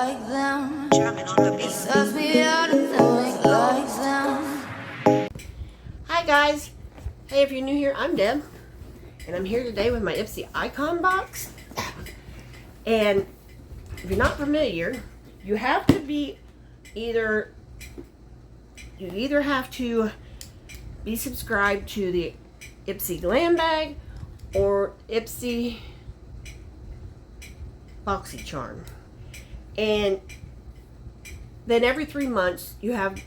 like them. It sucks me out of doing like them. Hi guys. Hey, if you're new here, I'm Deb. And I'm here today with my Ipsy icon box. And if you're not familiar, you have to be either have to be subscribed to the Ipsy Glam Bag or Ipsy BoxyCharm. And then every 3 months you have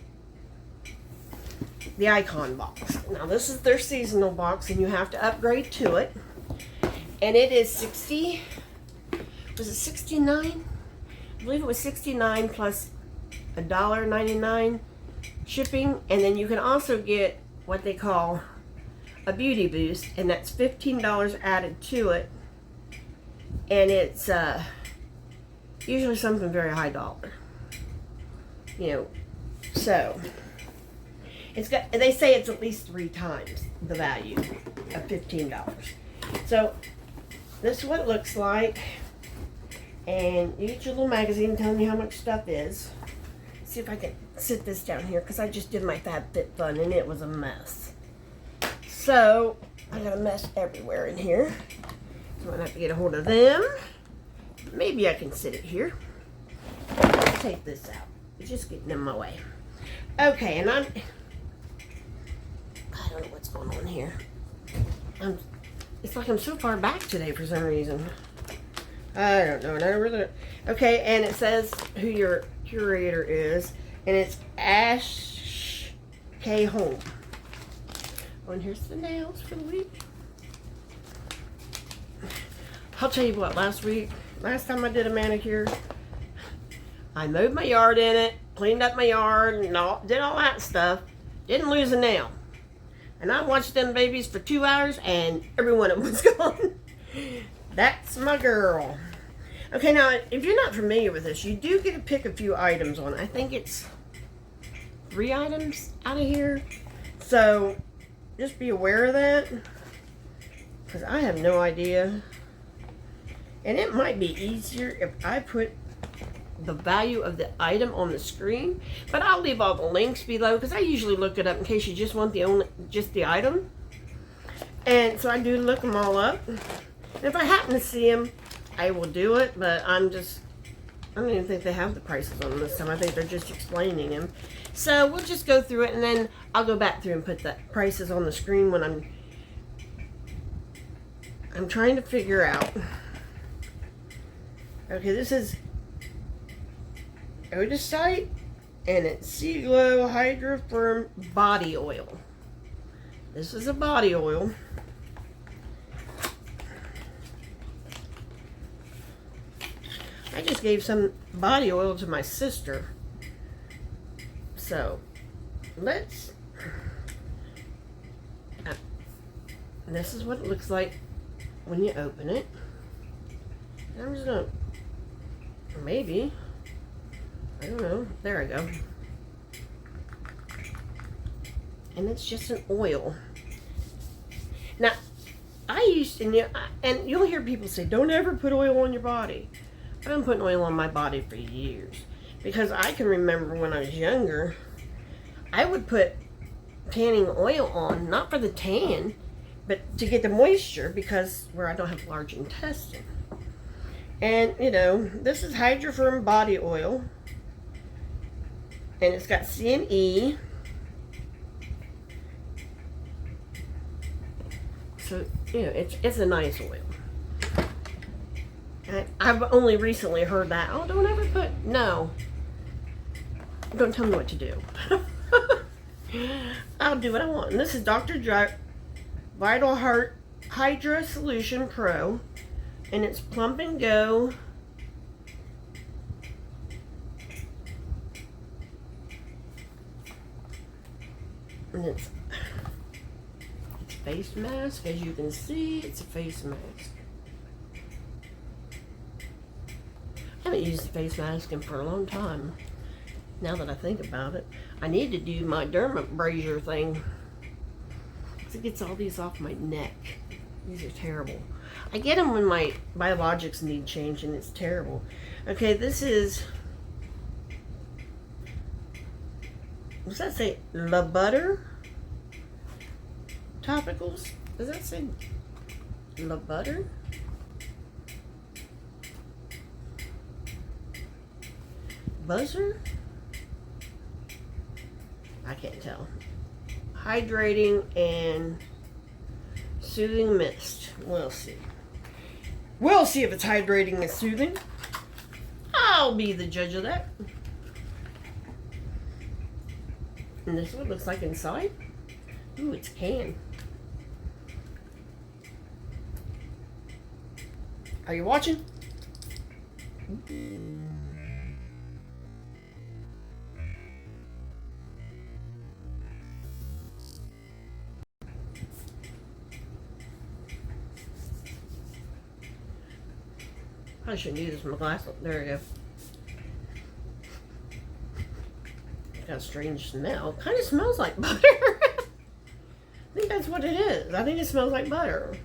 the icon box. Now this is their seasonal box and you have to upgrade to it. And it is 60, was it 69? I believe it was 69 plus $1.99 shipping. And then you can also get what they call a beauty boost, and that's $15 added to it. And it's usually something very high dollar. You know, so it's got, they say it's at least 3 times the value of $15. So this is what it looks like. And you get your little magazine telling you how much stuff is. See if I can sit this down here, because I just did my FabFitFun and it was a mess. So I got a mess everywhere in here. So I'm gonna have to get a hold of them. Maybe I can sit it here. Let's take this out. It's just getting in my way. Okay, and I don't know what's going on here. It's like I'm so far back today for some reason. I don't know. And I really don't. Okay, and it says who your curator is, and it's Ash K. Home. Oh, and here's the nails for the week. I'll tell you what, last time I did a manicure, I mowed my yard in it, cleaned up my yard, and did all that stuff. Didn't lose a nail. And I watched them babies for 2 hours, and every one of them was gone. That's my girl. Okay, now, if you're not familiar with this, you do get to pick a few items on it. I think it's 3 items out of here. So, just be aware of that. Because I have no idea. And it might be easier if I put the value of the item on the screen. But I'll leave all the links below, because I usually look it up in case you just want just the item. And so I do look them all up. And if I happen to see them, I will do it, but I don't even think they have the prices on them this time. I think they're just explaining them. So we'll just go through it, and then I'll go back through and put the prices on the screen when I'm trying to figure out. Okay, this is Odacite, and it's Sea Glow Hydra-Firm Body Oil. This is a body oil. I just gave some body oil to my sister. So, this is what it looks like when you open it. And I'm just gonna, maybe, I don't know, there I go. And it's just an oil. Now, I used to, and you'll hear people say, don't ever put oil on your body. I've been putting oil on my body for years, because I can remember when I was younger, I would put tanning oil on, not for the tan, but to get the moisture, because where I don't have large intestine. And you know, this is Hydra-Firm Body Oil, and it's got C and E. So you know, it's a nice oil. I've only recently heard that. Oh, don't ever put, no. Don't tell me what to do. I'll do what I want. And this is Dr. Vital Heart Hydra Solution Pro. And it's Plump and Go. And it's face mask. As you can see, it's a face mask. I haven't used the face mask for a long time. Now that I think about it, I need to do my dermabrasion thing. It gets all these off my neck. These are terrible. I get them when my biologics need change, and it's terrible. Okay, this is Does that say La Butter? Topicals? Does that say La Butter? Buzzer? I can't tell. Hydrating and soothing mist. We'll see. We'll see if it's hydrating and soothing. I'll be the judge of that. And this is what it looks like inside. Ooh, it's canned. Are you watching? I shouldn't use this with my glass. There we go. It's got a strange smell. Kind of smells like butter. I think that's what it is. I think it smells like butter.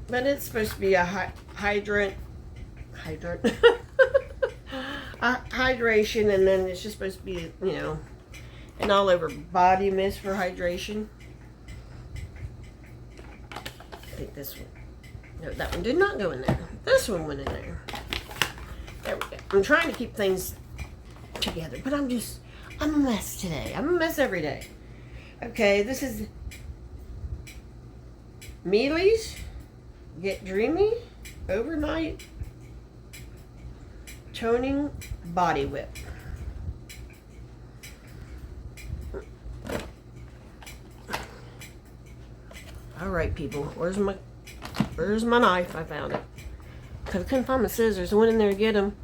But it's supposed to be a hydration, and then it's just supposed to be, you know, an all over body mist for hydration. I think this one, no, that one did not go in there. This one went in there. There we go. I'm trying to keep things together, but I'm a mess today. I'm a mess every day. Okay, this is Maelys. Get Dreamy Overnight Toning Body Whip. Alright, people, where's my knife? I found it. Because I couldn't find my scissors. I went in there to get them.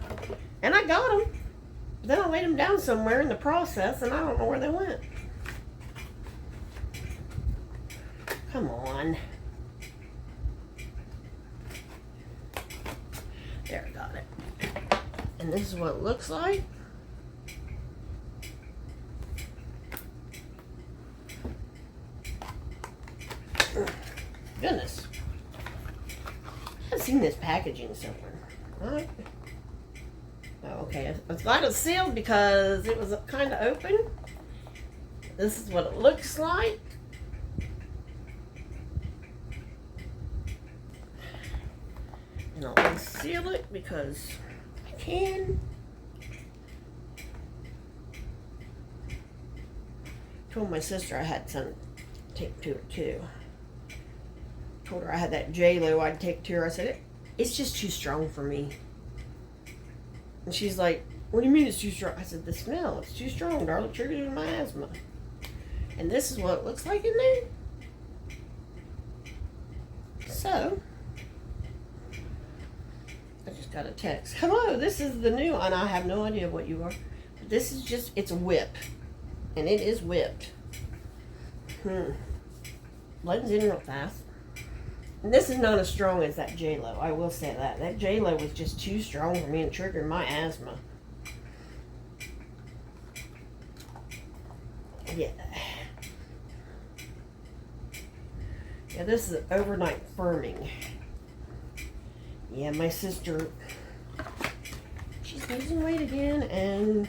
And I got them. Then I laid them down somewhere in the process, and I don't know where they went. Come on. There, I got it. And this is what it looks like. Goodness. I've seen this packaging somewhere. Right. Oh, okay. I'm glad it's sealed because it was kind of open. This is what it looks like. And I'll unseal it because I can. Told my sister I had some take to it too. Told her I had that J-Lo I'd take to her. I said, it's just too strong for me. And she's like, what do you mean it's too strong? I said, the smell, it's too strong, darling. It triggers my asthma. And this is what it looks like in there. So, I just got a text. Hello, this is the new, and I have no idea what you are. But this is just, it's a whip. And it is whipped. Blends in real fast. And this is not as strong as that J-Lo. I will say that. That J-Lo was just too strong for me and triggered my asthma. Yeah. Yeah, this is overnight firming. Yeah, my sister, she's losing weight again, and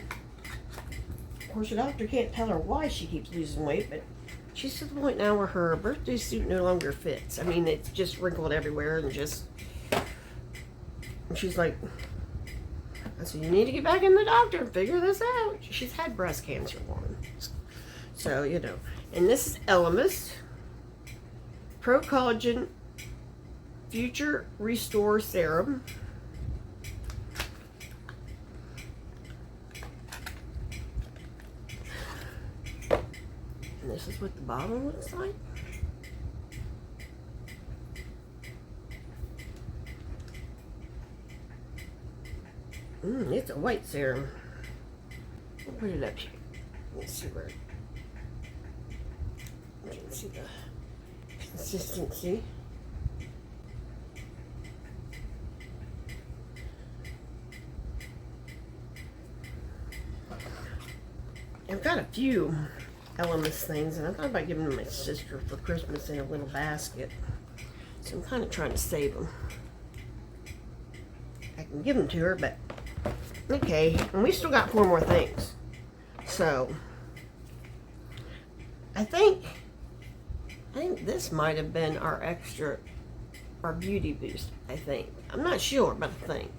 of course the doctor can't tell her why she keeps losing weight, but she's to the point now where her birthday suit no longer fits. I mean, it's just wrinkled everywhere and just, and she's like, I said, you need to get back in the doctor and figure this out. She's had breast cancer once. So, you know. And this is Elemis Pro-Collagen Future Restore Serum. And this is what the bottle looks like. It's a white serum. I'll put it up here. Let's see where you can see the consistency. I've got a few Elemis things, and I thought about giving them to my sister for Christmas in a little basket. So I'm kind of trying to save them. I can give them to her, but Okay, and we still got 4 more things. So, I think this might have been our beauty boost, I think. I'm not sure, but I think.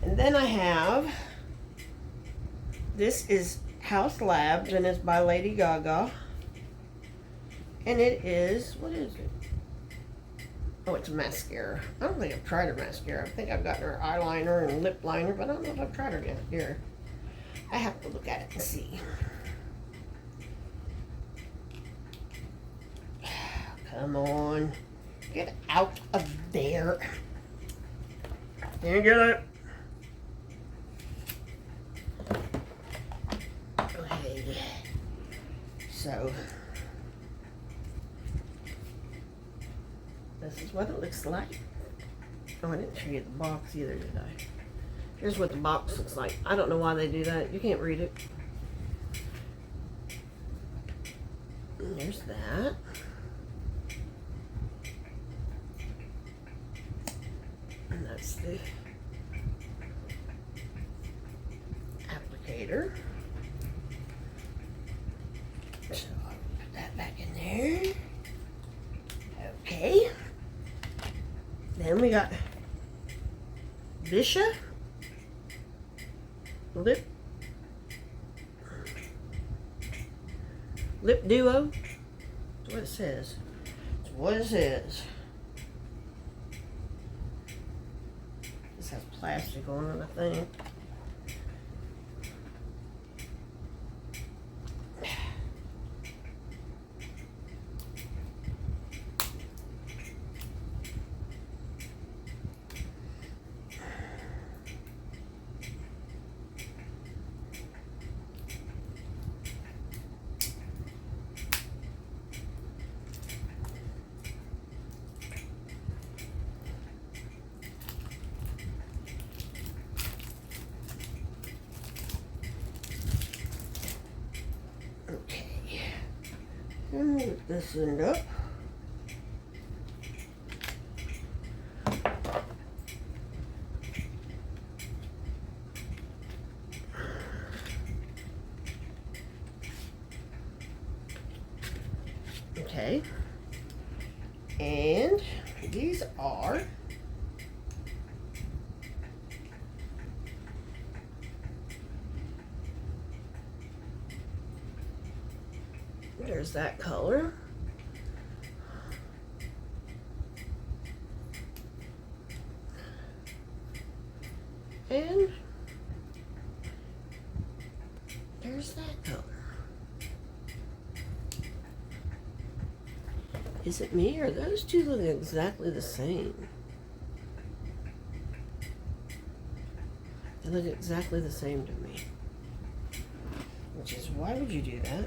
And then I have, this is Haus Labs, and it's by Lady Gaga. And it is, what is it? Oh, it's a mascara. I don't think I've tried her mascara. I think I've gotten her eyeliner and lip liner, but I don't know if I've tried her yet. Here, I have to look at it and see. Come on. Get out of there. Can't get it. Okay. So, this is what it looks like. Oh, I didn't show you the box either, did I? Here's what the box looks like. I don't know why they do that. You can't read it. And there's that. And that's the applicator. So I'll put that back in there. Okay. Then we got Bisha lip duo. That's what it says. That's what it says. This has plastic on it, I think. Lift this end up. Okay. And these are there's that color. And there's that color. Is it me or those two look exactly the same? They look exactly the same to me. Which is, why would you do that?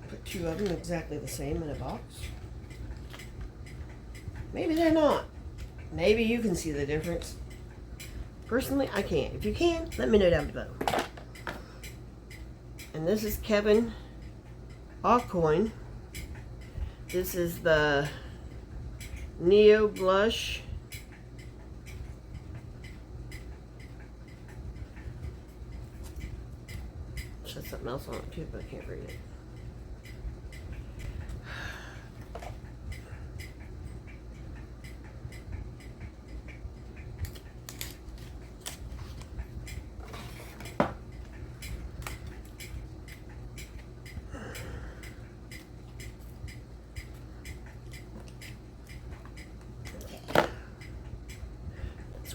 Put 2 of them exactly the same in a box? Maybe they're not. Maybe you can see the difference. Personally, I can't. If you can, let me know down below. And this is Kevyn Aucoin. This is the Neo Blush. It says something else on it too, but I can't read it.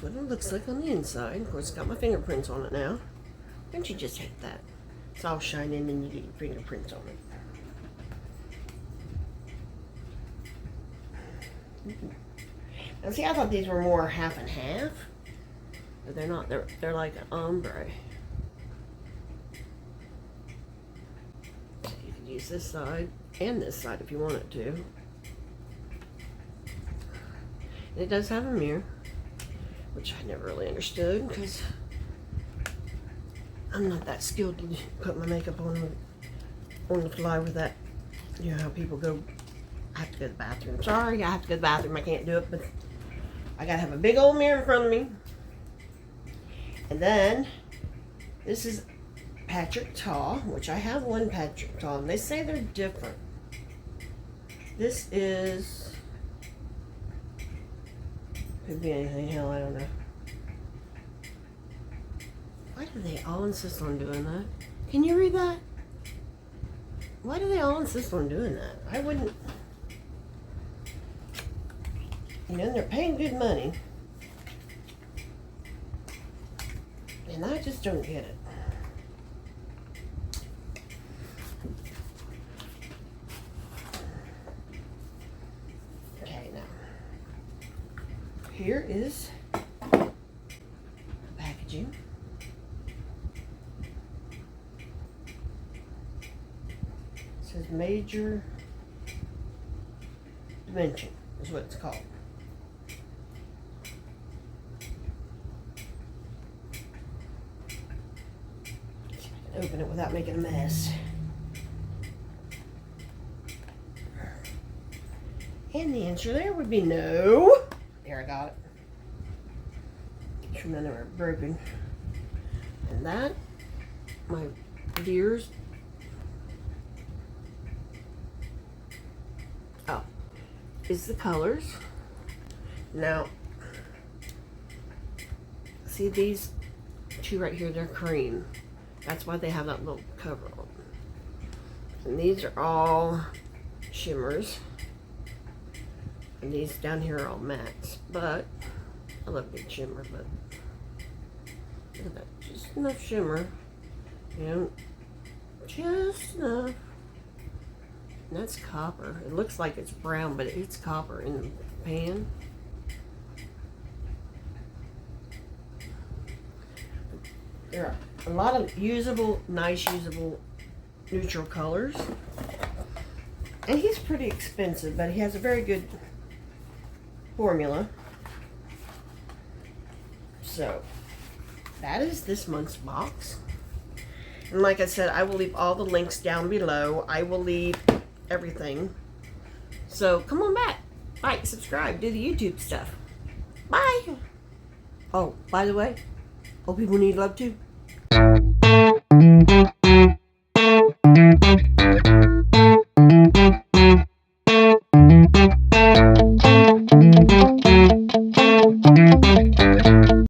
What it looks like on the inside. Of course, it's got my fingerprints on it now. Don't you just hate that? It's all shining and you get your fingerprints on it. Now see, I thought these were more half and half, but they're not. They're like an ombre. So you could use this side and this side if you wanted to. And it does have a mirror, which I never really understood because I'm not that skilled to put my makeup on the fly with that. You know how people go, I have to go to the bathroom. Sorry, I have to go to the bathroom. I can't do it, but I gotta have a big old mirror in front of me. And then this is Patrick Ta, which I have one Patrick Ta, and they say they're different. This is, could be anything, hell, I don't know. Why do they all insist on doing that? Can you read that? Why do they all insist on doing that? I wouldn't. You know, they're paying good money. And I just don't get it. Okay, now. Here is the packaging. It says Major Dimension is what it's called. Open it without making a mess. And the answer there would be no. There, I got it. Make sure none of them are broken. And that, my dears. Oh, is the colors. Now, see these two right here, they're cream. That's why they have that little cover on. And these are all shimmers. And these down here are all mattes. But, I love big shimmer, but look at that. Just enough shimmer. You know, just enough. And that's copper. It looks like it's brown, but it's copper in the pan. There are a lot of usable, nice usable neutral colors. And he's pretty expensive, but he has a very good formula. So, that is this month's box. And like I said, I will leave all the links down below. I will leave everything. So, come on back. Like, subscribe, do the YouTube stuff. Bye! Oh, by the way, old people need love too.